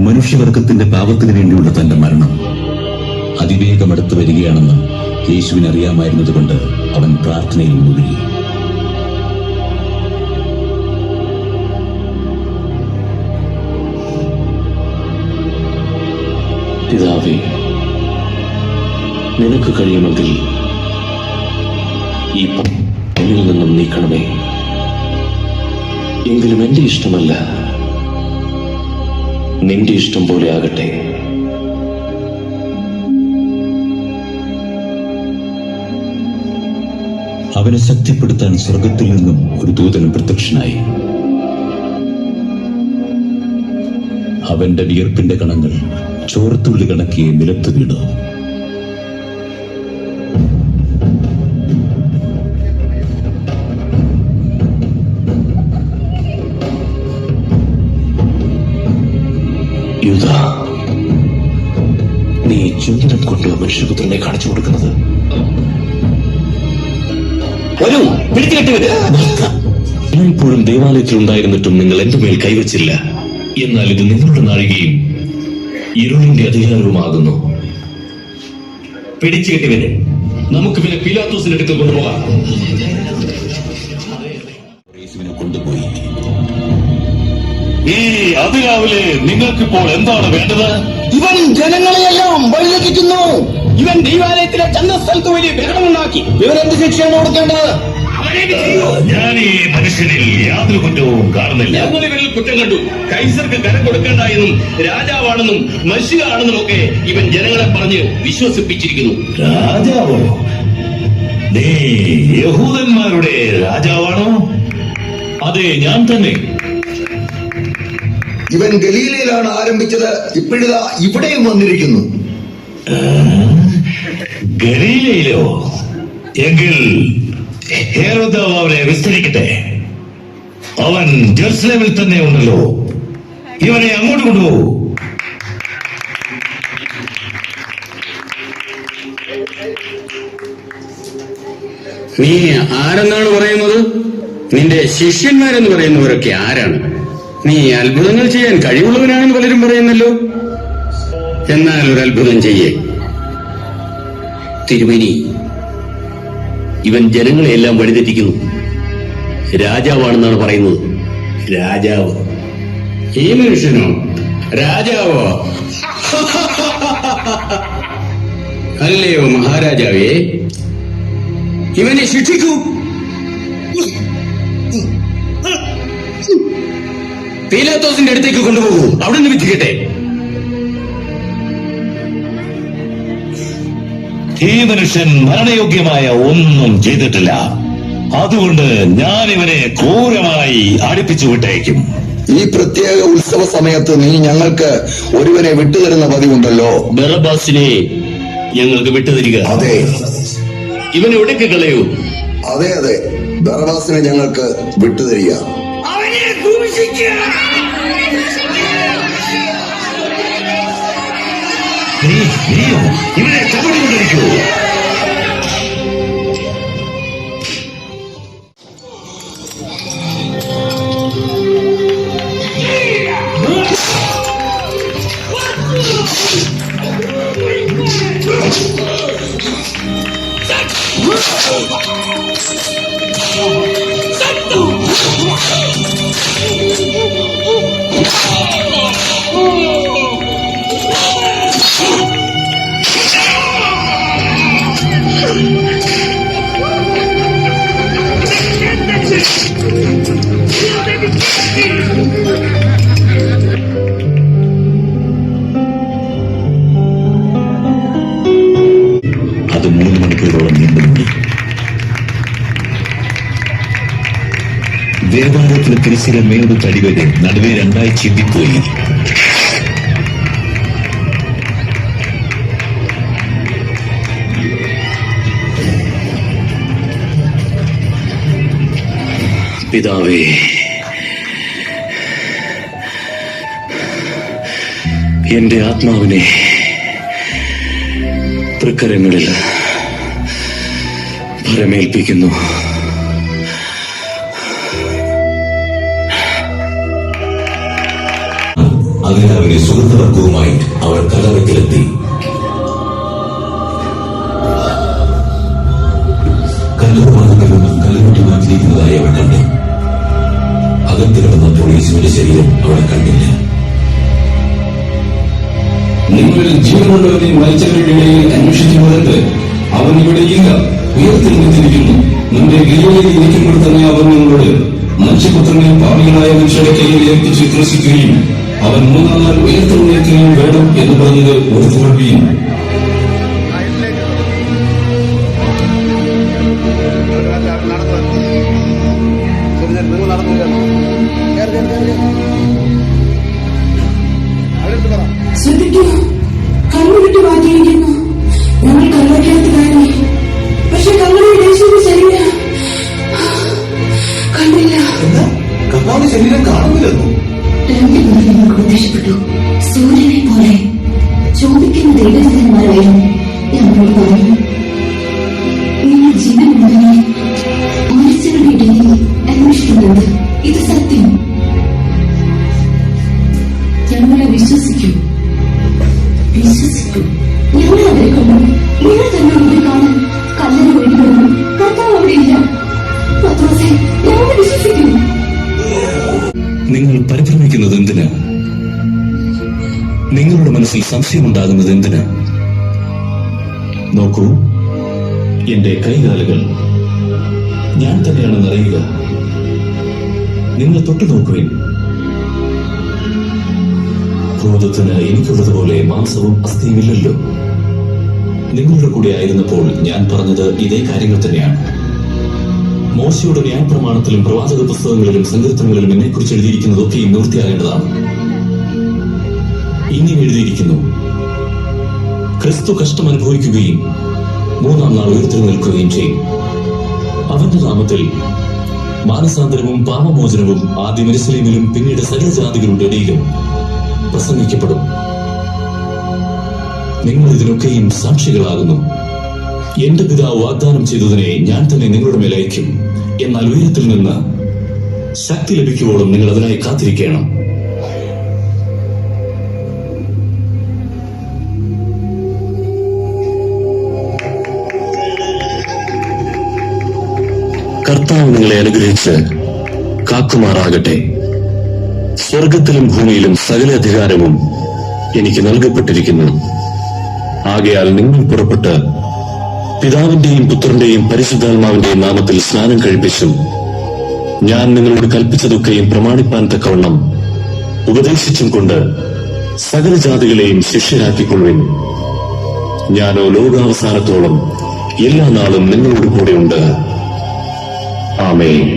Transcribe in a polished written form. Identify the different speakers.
Speaker 1: മനുഷ്യവർഗത്തിന്റെ പാപത്തിന് വേണ്ടിയുള്ള തന്റെ മരണം അതിവേഗം അടുത്തു വരികയാണെന്ന് യേശുവിന് അറിയാമായിരുന്നതുകൊണ്ട് അവൻ പ്രാർത്ഥനയിൽ മുഴുകി.
Speaker 2: പിതാവേ, നിനക്ക് കഴിയുമെങ്കിൽ ഈ എന്നിൽ നിന്നും നീക്കണമേ. എങ്കിലും എന്റെ ഇഷ്ടമല്ല, നിന്റെ ഇഷ്ടം പോലെ ആകട്ടെ.
Speaker 1: അവനെ ശക്തിപ്പെടുത്താൻ സ്വർഗത്തിൽ നിന്നും ഒരു ദൂതൻ പ്രത്യക്ഷനായി. അവന്റെ വിയർപ്പിന്റെ കണങ്ങൾ ചോരത്തുള്ളി കണക്കിയെ നിലത്ത് വീണു.
Speaker 2: യൂദാ, നീ ചുംബനം കൊണ്ട് മനുഷ്യപുത്രനെ കാണിച്ചു കൊടുക്കുന്നത്? ഞാൻ ഇപ്പോഴും ദേവാലയത്തിൽ ഉണ്ടായിരുന്നിട്ടും നിങ്ങൾ എന്റെ മേൽ കൈവച്ചില്ല. എന്നാൽ ഇത് നിങ്ങളുടെ നാഴികയും ഇരുളിന്റെ അധികാരവുമാകുന്നു. പിടിച്ചു കെട്ടിവനെ, നമുക്ക് പിന്നെ പീലാത്തോസിന്റെ അടുത്ത് കൊണ്ടുപോകാം.
Speaker 1: യേശുവിനെ കൊണ്ടുപോയി.
Speaker 3: ഈ അതിരാവിലെ നിങ്ങൾക്കിപ്പോൾ എന്താണ് വേണ്ടത്?
Speaker 4: ഇവൻ ജനങ്ങളെയെല്ലാം വഴിതെറ്റിക്കുന്നു.
Speaker 5: ഇവൻ ദൈവാലയത്തിലെ ചന്തസ്ഥലത്ത് വലിയ ബഹളമുണ്ടാക്കി.
Speaker 4: ഇവരെന്ത് ശിക്ഷയാണ് കൊടുക്കേണ്ടത്?
Speaker 3: ഞാൻ ഈ മനുഷ്യനിൽ യാതൊരു കുറ്റവും കാണുന്നില്ല.
Speaker 2: ഞങ്ങൾ ഇവരിൽ കുറ്റം കണ്ടു. കൈസർക്ക് കരം കൊടുക്കണ്ട എന്നും രാജാവാണെന്നും മനുഷ്യനാണെന്നും ഒക്കെ ഇവൻ ജനങ്ങളെ പറഞ്ഞ് വിശ്വസിപ്പിച്ചിരിക്കുന്നു.
Speaker 3: രാജാവോ? നീ യഹൂദന്മാരുടെ രാജാവാണോ? അതെ, ഞാൻ തന്നെ.
Speaker 4: ഇവൻ ഗലീലയിലാണ് ആരംഭിച്ചത്, ഇപ്പോഴിതാ ഇവിടെയും വന്നിരിക്കുന്നു.
Speaker 3: ഗലീലയിലോ? എങ്കിൽ ഹെരോദാവ് അവനെ വിസ്തരിക്കട്ടെ. അവൻ ജെറുസലേമിൽ തന്നെ ഉണ്ടല്ലോ. ഇവനെ അങ്ങോട്ട് കൊണ്ടുപോകൂ.
Speaker 6: നീ ആരെന്നാണ് പറയുന്നത്? നിന്റെ ശിഷ്യന്മാരെന്ന് പറയുന്നവരൊക്കെ ആരാണ്? നീ അത്ഭുതങ്ങൾ ചെയ്യാൻ കഴിവുള്ളവനാണെന്ന് പലരും പറയുന്നല്ലോ. എന്നാൽ ഒരു അത്ഭുതം ചെയ്യേ.
Speaker 2: തിരുമേനി, ഇവൻ ജനങ്ങളെയെല്ലാം വഴിതെറ്റിക്കുന്നു. രാജാവാണെന്നാണ് പറയുന്നത്.
Speaker 6: രാജാവ്? ഈ മനുഷ്യനോ രാജാവോ? അല്ലയോ മഹാരാജാവേ, ഇവനെ ശിക്ഷിക്കൂ. പീലാത്തോസിന്റെ അടുത്തേക്ക് കൊണ്ടുപോകൂ. അവിടെ നിന്ന് വിധിക്കട്ടെ.
Speaker 3: ഈ മനുഷ്യൻ മരണയോഗ്യമായ ഒന്നും ചെയ്തിട്ടില്ല. അതുകൊണ്ട് ഞാൻ ഇവനെ ക്രൂരമായി അടുപ്പിച്ചു വിട്ടയക്കും.
Speaker 4: ഈ പ്രത്യേക ഉത്സവ സമയത്ത് നീ ഞങ്ങൾക്ക് ഒരുവനെ വിട്ടുതരുന്ന പതിവുണ്ടല്ലോ.
Speaker 2: ബറബ്ബാസിനെ ഞങ്ങൾക്ക് വിട്ടുതരിക.
Speaker 4: അതെ,
Speaker 2: ഇവനെ ഒടുക്കി കളയൂ.
Speaker 4: അതെ അതെ, ബറബ്ബാസിനെ ഞങ്ങൾക്ക് വിട്ടുതരിക.
Speaker 3: നീയോ ഇവനെ ചവിട്ടിക്കൊണ്ടിരിക്കൂ.
Speaker 1: അത് 3 മണിക്കൂറോളം നീണ്ടുനിന്നു. ദേവാലയത്തിലെ തിരശ്ശീല മേലൊരു തടി വരെ നടുവേ രണ്ടായി ചിന്തിപ്പോയി.
Speaker 2: പിതാവേ, എന്റെ ആത്മാവിനെ തൃക്കരങ്ങളിൽ ഭരമേൽപ്പിക്കുന്നു.
Speaker 1: അങ്ങനെ അവരെ സുഗന്ധവർഗവുമായി അവർ കല്ലറയ്ക്കലെത്തി. കല്ലുപാതകളും കല്ലുകൊട്ടി മാറ്റിയിരിക്കുന്നതായി അവൾ കണ്ടു. അകത്തിൽ വന്നപ്പോൾ യേശുവിന്റെ ശരീരം അവളെ കണ്ടില്ല.
Speaker 7: നിങ്ങൾ ജീവനുള്ളവരെ മരിച്ചവരുടെ ഇടയിൽ അന്വേഷിക്കുന്നവർക്ക് അവൻ ഇവിടെയില്ല, ഉയർത്തെഴുന്നേറ്റിരിക്കുന്നു. നിന്റെ ഗലീലയിൽ ഇരിക്കുമ്പോൾ തന്നെ അവൻ നിങ്ങളോട് മനുഷ്യപുത്രനെ പാപികളായ മനുഷ്യരുടെ കയ്യിൽ ഏൽപ്പിച്ച് വിശ്വസിക്കുകയും അവൻ 3-ാം നാൾ ഉയർത്തെഴുന്നേൽക്കുകയും വേണം എന്ന് പറഞ്ഞത് ഓർത്തുകൊള്ളുകയും.
Speaker 8: ശ്രദ്ധിക്കൂ, കണ്ണുവിട്ട് മാറ്റിയിരിക്കുന്നു. ഞങ്ങൾ കല്ലറയ്ക്കകത്ത് കയറി, പക്ഷെ കല്ലറയിൽ യേശുവിന്റെ ശരീരം കണ്ടില്ല.
Speaker 4: ശരീരം കാണുന്നില്ലെന്നു.
Speaker 8: രണ്ടുപേരും ഞങ്ങൾക്ക് പ്രത്യക്ഷപ്പെട്ടു. സൂര്യനെ പോലെ ചോദിക്കുന്ന ദൈവദൂതന്മാരായിരുന്നു. ഞങ്ങളോട് പറഞ്ഞു, നിങ്ങൾ ജീവനുള്ളവരെ മരിച്ചവരുടെ ഇടയിൽ അന്വേഷിക്കുന്നുണ്ട്. ഇത് സത്യം. ഞങ്ങളെ വിശ്വസിക്കൂ, വിശ്വസിക്കൂ. ഞങ്ങൾ അവരെ കണ്ടു. നിങ്ങൾ തന്നെ അവരെ കാണാൻ കല്ലറ ഒഴിഞ്ഞു. കർത്താവ് അവിടെയില്ല. പത്രോസേ, ഞങ്ങളെ വിശ്വസിക്കൂ.
Speaker 2: നിങ്ങൾ പരിഭ്രമിക്കുന്നത് എന്തിന്? നിങ്ങളുടെ മനസ്സിൽ സംശയമുണ്ടാകുന്നത് എന്തിന്? നോക്കൂ, എന്റെ കൈകാലുകൾ ഞാൻ തന്നെയാണെന്ന് അറിയുക. നിങ്ങൾ തൊട്ടു നോക്കുവിൻ. ക്രോധത്തിന് എനിക്കുള്ളതുപോലെ മാംസവും അസ്ഥിയുമില്ലല്ലോ. നിങ്ങളുടെ കൂടെ ആയിരുന്നപ്പോൾ ഞാൻ പറഞ്ഞത് ഇതേ കാര്യങ്ങൾ തന്നെയാണ്. മോശയുടെ ന്യായപ്രമാണത്തിലും പ്രവാചക പുസ്തകങ്ങളിലും സങ്കീർത്തനങ്ങളിലും എന്നെക്കുറിച്ച് എഴുതിയിരിക്കുന്നതൊക്കെ നിവൃത്തിയാകേണ്ടതാണ്. ഇങ്ങനെ എഴുതിയിരിക്കുന്നു: ക്രിസ്തു കഷ്ടം അനുഭവിക്കുകയും 3-ാം നാൾ ഉയർത്തെഴുന്നേൽക്കുകയും ചെയ്യും. അവന്റെ നാമത്തിൽ മാനസാന്തരവും പാപമോചനവും ആദ്യം യെരൂശലേമിലും പിന്നീട് സകല ജാതികളുടെ ഇടയിലും പ്രസംഗിക്കപ്പെടും. നിങ്ങൾ ഇതിനൊക്കെയും സാക്ഷികളാകുന്നു. എന്റെ പിതാവ് വാഗ്ദാനം ചെയ്തതിനെ ഞാൻ തന്നെ നിങ്ങളുടെ മേൽ അയക്കും. എന്നാൽ ഉയരത്തിൽ നിന്ന് ശക്തി ലഭിക്കുവോളം നിങ്ങൾ അതിനായി കാത്തിരിക്കണം. കർത്താവ് നിങ്ങളെ അനുഗ്രഹിച്ച് കാക്കുമാറാകട്ടെ. സ്വർഗത്തിലും ഭൂമിയിലും സകല അധികാരവും എനിക്ക് നൽകപ്പെട്ടിരിക്കുന്നു. ആകയാൽ നിങ്ങൾ പുറപ്പെട്ട് പിതാവിന്റെയും പുത്രന്റെയും പരിശുദ്ധാത്മാവിന്റെയും നാമത്തിൽ സ്നാനം കഴിപ്പിച്ചും ഞാൻ നിങ്ങളോട് കൽപ്പിച്ചതൊക്കെയും പ്രമാണിപ്പാൻ തക്കവണ്ണം ഉപദേശിച്ചും കൊണ്ട് സകല ജാതികളെയും ശിഷ്യരാക്കിക്കൊള്ളുവിൻ. ഞാനോ ലോകാവസാനത്തോളം എല്ലാ നാളും നിങ്ങളോട് കൂടെയുണ്ട്. ആമേൻ.